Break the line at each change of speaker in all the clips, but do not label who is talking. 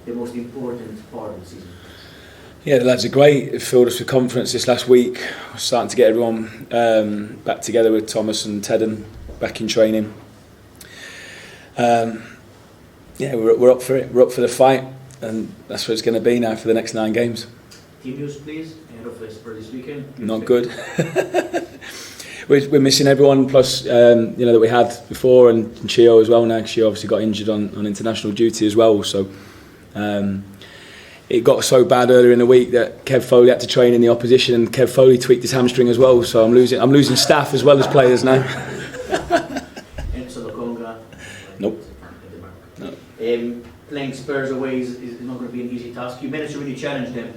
the most important part of the season?
Yeah, the lads are great. It filled us with confidence this last week. We're starting to get everyone back together with Thomas and Tedden back in training. Yeah, we're up for it. We're up for the fight, and that's what it's going to be now for the next 9 games.
Team news, please, ahead of this weekend.
Not good. We're missing everyone, plus that we had before, and Chio as well now. She obviously got injured on international duty as well. So it got so bad earlier in the week that Kev Foley had to train in the opposition, and Kev Foley tweaked his hamstring as well. So I'm losing staff as well as players now. Nope. No.
Playing Spurs away is not going to be an easy task. You managed to really challenge them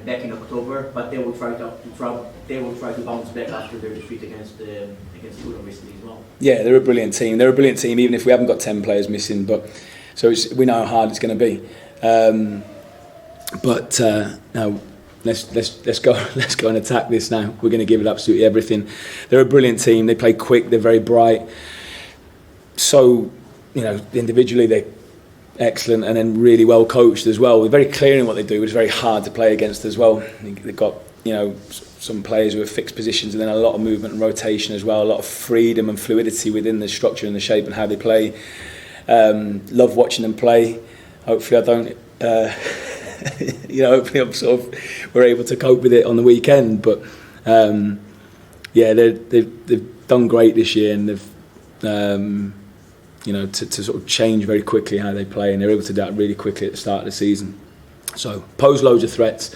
back in October, but they will try to bounce back after their defeat against Luton recently as well.
Yeah, they're a brilliant team. They're a brilliant team, even if we haven't got 10 players missing. But so we know how hard it's going to be. Now let's go and attack this. Now we're going to give it absolutely everything. They're a brilliant team. They play quick. They're very bright. So individually they're excellent, and then really well coached as well. They're very clear in what they do. It's very hard to play against as well. They've got some players who have fixed positions, and then a lot of movement and rotation as well. A lot of freedom and fluidity within the structure and the shape and how they play. Love watching them play. Hopefully I don't. Hopefully we're able to cope with it on the weekend. But they've done great this year, and they've. To sort of change very quickly how they play, and they're able to do that really quickly at the start of the season. So pose loads of threats.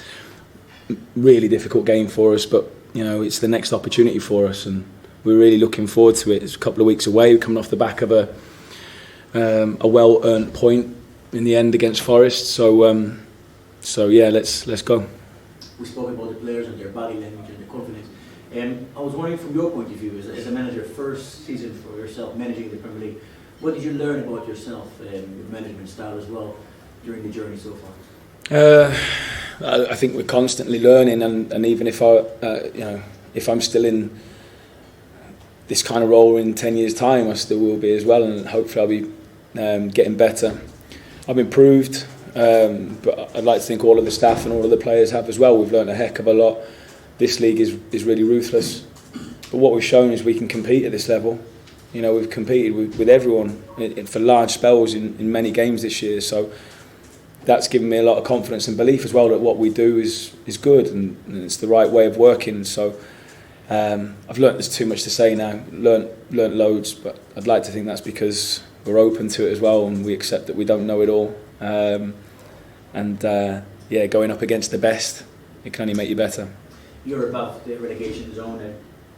Really difficult game for us, but it's the next opportunity for us, and we're really looking forward to it. It's a couple of weeks away. We're coming off the back of a well-earned point in the end against Forest. So let's go.
We spoke about the players and their body language and the confidence. I was wondering, from your point of view, as a manager, first season for yourself managing the Premier League, what did you learn about yourself, your management style as well, during the journey so far?
I think we're constantly learning, and even if if I'm still in this kind of role in 10 years' time, I still will be as well, and hopefully I'll be getting better. I've improved, but I'd like to think all of the staff and all of the players have as well. We've learned a heck of a lot. This league is really ruthless, but what we've shown is we can compete at this level. We've competed with everyone for large spells in many games this year, so that's given me a lot of confidence and belief as well that what we do is good, and it's the right way of working. So I've learnt there's too much to say now, learnt loads, but I'd like to think that's because we're open to it as well, and we accept that we don't know it all. Going up against the best, it can only make you better.
You're above the relegation zone and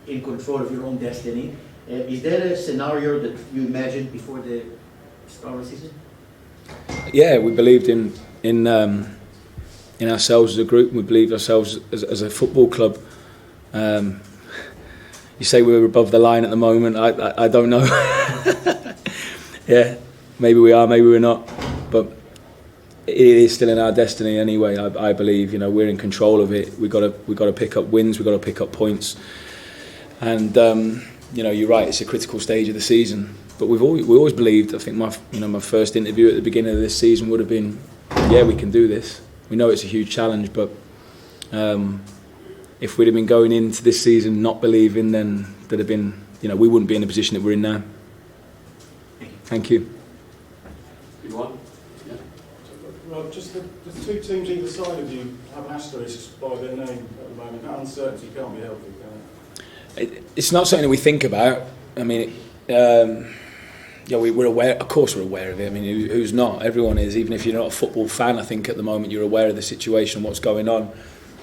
in control of your own destiny. Is there a scenario that you imagined before the start of the season?
Yeah, we believed in ourselves as a group. We believed ourselves as a football club. You say we're above the line at the moment. I don't know. Yeah, maybe we are, maybe we're not. But it is still in our destiny anyway. I believe we're in control of it. We got to pick up wins. We got to pick up points. And you're right. It's a critical stage of the season. But we always believed. I think my first interview at the beginning of this season would have been, yeah, we can do this. We know it's a huge challenge, but if we'd have been going into this season not believing, then there'd have been, we wouldn't be in the position that we're in now. Thank you.
You want? Yeah.
Well, just the two teams either side of you have an asterisk by their name at the moment. That uncertainty can't be healthy, can it?
It's not something that we think about. I mean, we're aware. Of course, we're aware of it. I mean, who's not? Everyone is. Even if you're not a football fan, I think at the moment you're aware of the situation, what's going on.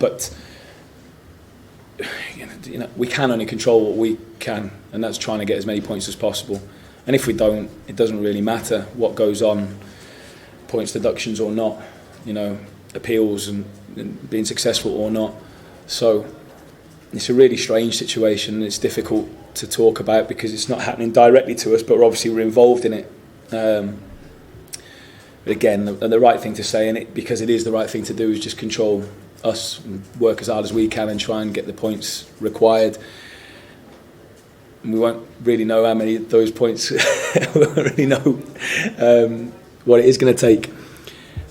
But we can only control what we can, and that's trying to get as many points as possible. And if we don't, it doesn't really matter what goes on, points deductions or not, appeals and being successful or not. So it's a really strange situation, and it's difficult to talk about because it's not happening directly to us, but we're involved in it. But again, the right thing to say in it, because it is the right thing to do, is just control us and work as hard as we can and try and get the points required. And we won't really know how many of those points, we won't really know what it is going to take.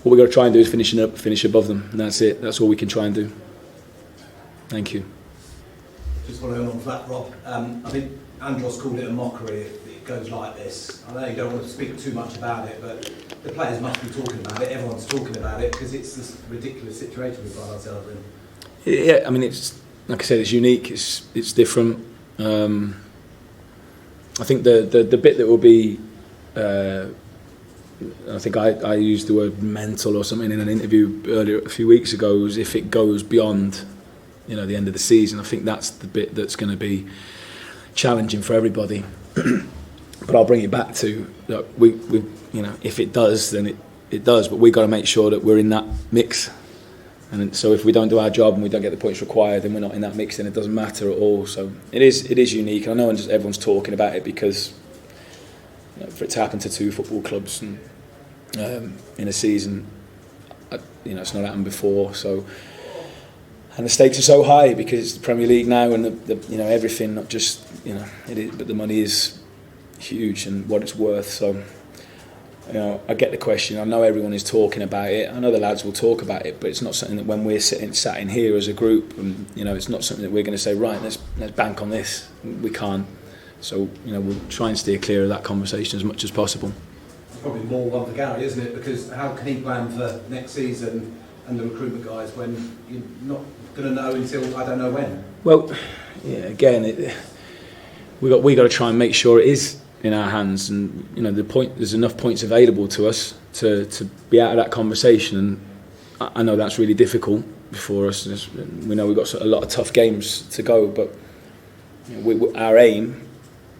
what we've got to try and do is finish above them, and that's it. That's all we can try and do. Thank you.
Just following on from that, Rob, I think Andros called it a mockery if it goes like this. I know you don't want to speak too much about it, but the players must be talking about it, everyone's talking about it, because it's this ridiculous situation we find ourselves in.
Yeah, I mean, it's like I said, it's unique, it's different. I think the bit that will be, I think I used the word mental or something in an interview earlier a few weeks ago, was if it goes beyond, the end of the season. I think that's the bit that's going to be challenging for everybody. But I'll bring it back to, look, we if it does, then it does. But we've got to make sure that we're in that mix. And so if we don't do our job and we don't get the points required, then we're not in that mix, then it doesn't matter at all. So it is unique. I know everyone's talking about it because for it to happen to two football clubs and, in a season, it's not happened before. So, and the stakes are so high because it's the Premier League now, and the everything, not just it is, but the money is huge and what it's worth. So. I get the question. I know everyone is talking about it. I know the lads will talk about it, but it's not something that when we're sat in here as a group, and it's not something that we're going to say, right, let's bank on this. We can't. So we'll try and steer clear of that conversation as much as possible.
It's probably more one for Gary, isn't it? Because how can he plan for next season and the recruitment guys when you're not going to know until I don't know when?
Well, yeah. Again, we got to try and make sure it is in our hands, and there's enough points available to us to be out of that conversation, and I know that's really difficult for us. We know we've got a lot of tough games to go, but our aim,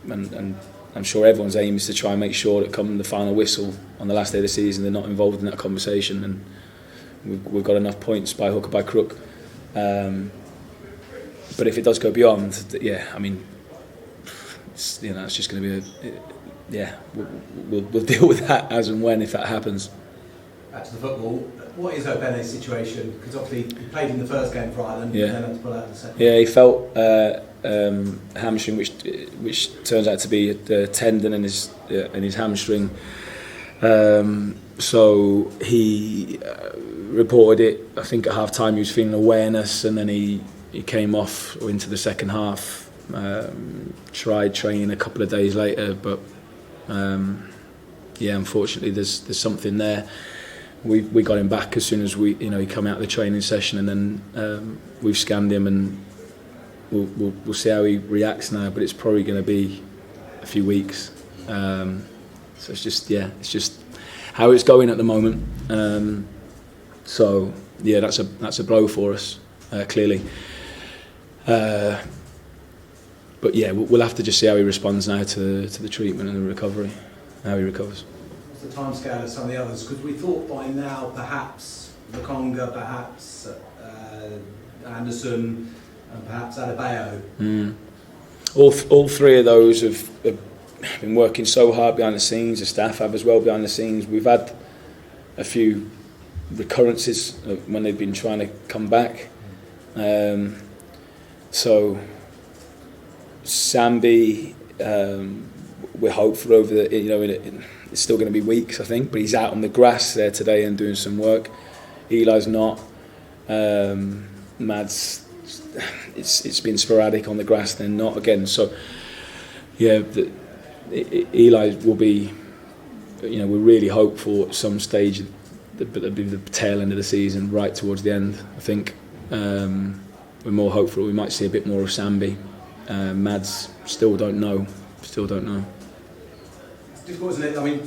and I'm sure everyone's aim, is to try and make sure that come the final whistle on the last day of the season, they're not involved in that conversation, and we've got enough points by hook or by crook. But if it does go beyond, it's just going to be we'll deal with that as and when, if that happens.
Back to the football. What is Obene's situation? Because obviously he played in the first game for Ireland, and then had to pull out the second.
Yeah, he felt hamstring, which turns out to be a tendon in his hamstring. So he reported it. I think at half time he was feeling awareness, and then he came off into the second half. Tried training a couple of days later, but unfortunately there's something there. We got him back as soon as he come out of the training session, and then we've scanned him, and we'll see how he reacts now. But it's probably going to be a few weeks. So it's just how it's going at the moment. That's a blow for us, clearly. But we'll have to just see how he responds now to the treatment and the recovery, how he recovers.
What's the timescale of some of the others? Because we thought by now perhaps Lukonga, perhaps Anderson, and perhaps Adebayo.
All three of those have been working so hard behind the scenes. The staff have as well behind the scenes. We've had a few recurrences of when they've been trying to come back. Sambi, we're hopeful over it's still going to be weeks, I think, but he's out on the grass there today and doing some work. Eli's not. Mads, it's been sporadic on the grass, then not again. So Eli will be, we're really hopeful at some stage, but it'll be the tail end of the season, right towards the end. I think we're more hopeful we might see a bit more of Sambi. Mads, still don't know.
It's difficult, isn't it? I mean,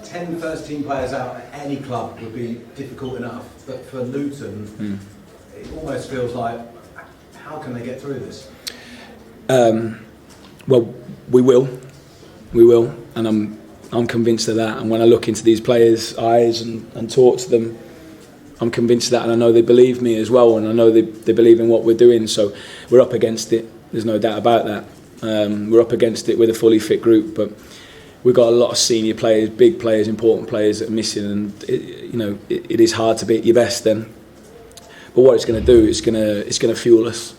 10 first-team players out at any club would be difficult enough, but for Luton, it almost feels like, how can they get through this?
Well, we will, and I'm convinced of that. And when I look into these players' eyes and talk to them, I'm convinced of that, and I know they believe me as well, and I know they believe in what we're doing. So we're up against it. There's no doubt about that. We're up against it with a fully fit group, but we've got a lot of senior players, big players, important players that are missing, and it is hard to be at your best then. But what it's going to do, it's going to fuel us.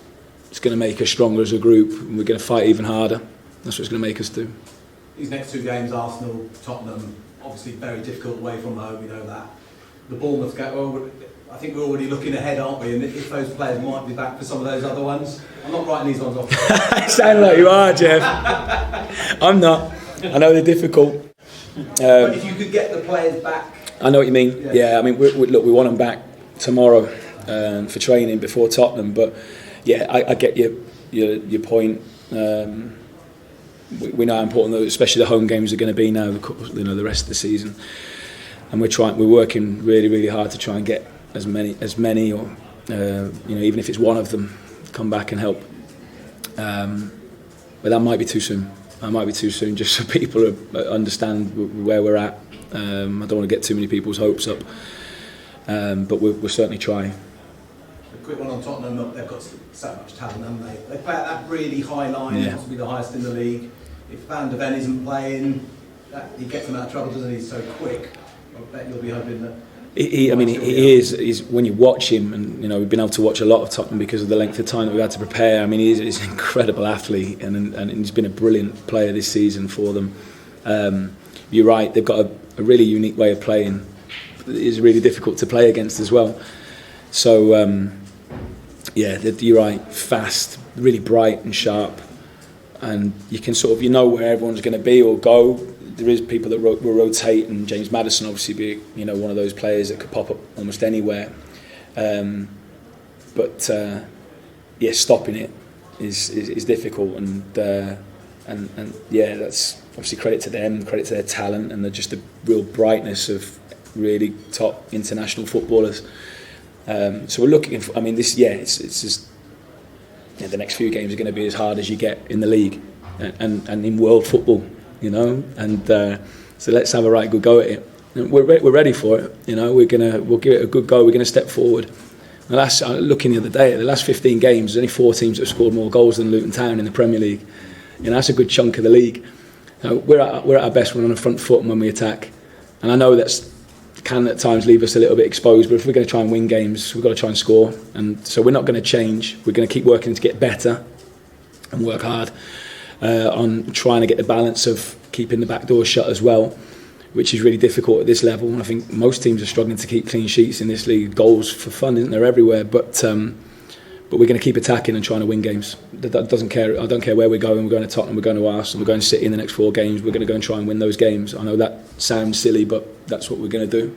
It's going to make us stronger as a group, and we're going to fight even harder. That's what it's going to make us do.
These next two games, Arsenal, Tottenham, obviously very difficult away from home, we know that. the Bournemouth game. Well, I think we're already looking ahead, aren't we? And if those players might be back for some of those other ones. I'm not writing these ones off.
You sound like you are, Jeff. I'm not. I know they're difficult.
But if you could get the players back.
I know what you mean. Yeah, I mean, look, we want them back tomorrow for training before Tottenham. But yeah, I get your point. We know how important, especially the home games, are going to be now. The rest of the season, and we're working really hard to try and get as many, or even if it's one of them, come back and help. But that might be too soon. Just so people understand where we're at. I don't want to get too many people's hopes up, but we'll certainly try.
A quick one on Tottenham. They've got so much talent, haven't they? They play at that really high line, possibly the highest in the league. If Van der Ven isn't playing, he gets them out of trouble, doesn't he? He's so quick. I bet you'll be hoping that.
He is. When you watch him, and we've been able to watch a lot of Tottenham because of the length of time that we've had to prepare. I mean, he's an incredible athlete, and he's been a brilliant player this season for them. You're right; they've got a really unique way of playing. It's really difficult to play against as well. So, you're right. Fast, really bright and sharp, and you can sort of where everyone's going to be or go. There is people that will rotate, and James Maddison obviously be one of those players that could pop up almost anywhere. But stopping it is difficult, and that's obviously credit to them, credit to their talent, and just the real brightness of really top international footballers. So we're looking for. I mean, it's just the next few games are going to be as hard as you get in the league and in world football. So let's have a right good go at it. We're ready for it. We'll give it a good go. We're going to step forward. Looking the other day at the last 15 games, there's only 4 teams that have scored more goals than Luton Town in the Premier League. That's a good chunk of the league. We're at our best when we're on the front foot and when we attack. And I know that can at times leave us a little bit exposed. But if we're going to try and win games, we've got to try and score. And so we're not going to change. We're going to keep working to get better and work hard. On trying to get the balance of keeping the back door shut as well, which is really difficult at this level. And I think most teams are struggling to keep clean sheets in this league. Goals for fun, isn't there, everywhere? But we're going to keep attacking and trying to win games. That doesn't care. I don't care where we're going. We're going to Tottenham. We're going to Arsenal. We're going to City in the next 4 games. We're going to go and try and win those games. I know that sounds silly, but that's what we're going to do.